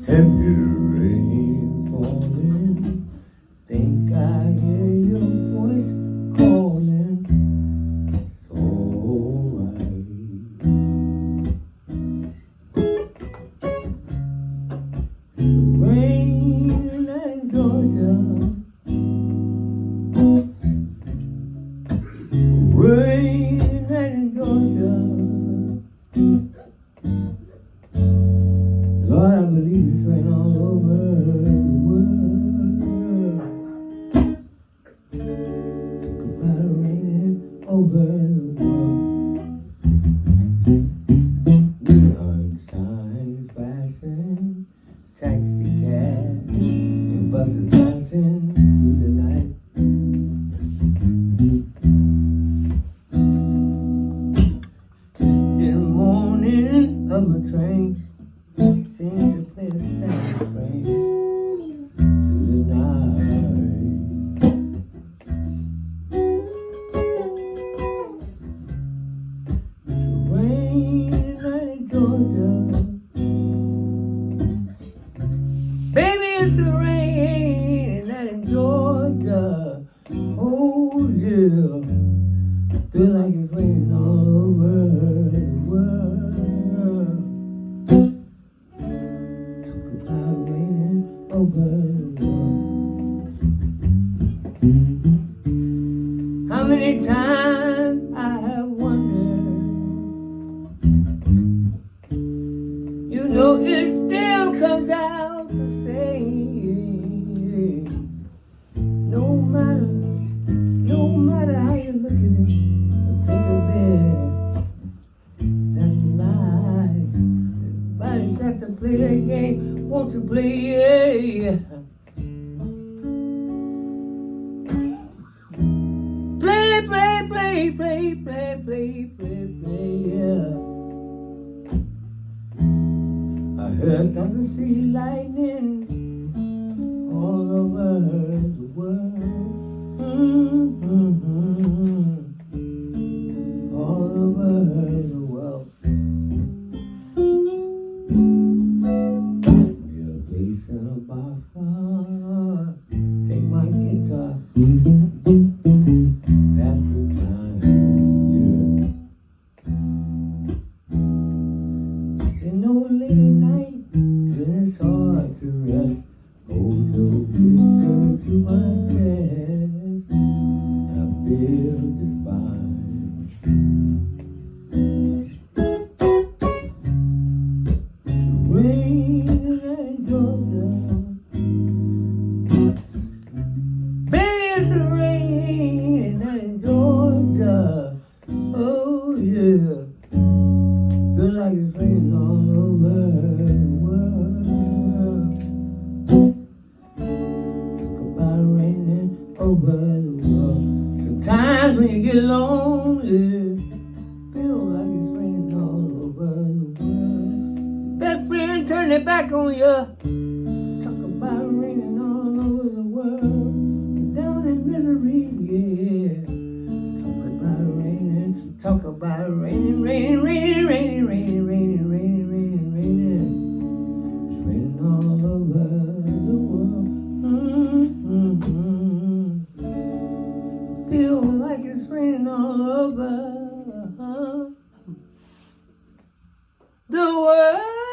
Heavy rain falling, think I hear your voice calling. It's alright. It's raining in Georgia, raining in Georgia. Lord, I believe it's raining all over the world. Talk about raining over the world. Neon signs flashing, taxi cabs and buses passing through the night. Just in the morning of a train, seems to play a sad refrain through the night. It's raining in Georgia. Baby, it's raining in Georgia. Oh yeah, feel like it's raining all over the world. Over the world. How many times I have wondered, you know it still comes out the same. No matter how you look at it or think of it, that's a lie. Everybody's got to play that game. Won't you play? Yeah. Play, yeah. I heard thunder, see lightning all over the world. All over the world. Place in a bar, take my guitar, pass the time, yeah. You know, late at night, when it's hard to rest, hold your picture to my chest, I feel just fine. It's raining in Georgia. Baby, it's raining in Georgia. Oh yeah, feel like it's raining all over the world. Talk about raining over the world. Sometimes when you get lonely, feel like it's raining all over the world. Best friend turn it back on you. Talk about raining all over the world. Down in misery, yeah. Talk about raining. Talk about raining, raining, raining, raining, raining, raining, raining, raining, raining. It's raining all over the world. Feel like it's raining all over the world.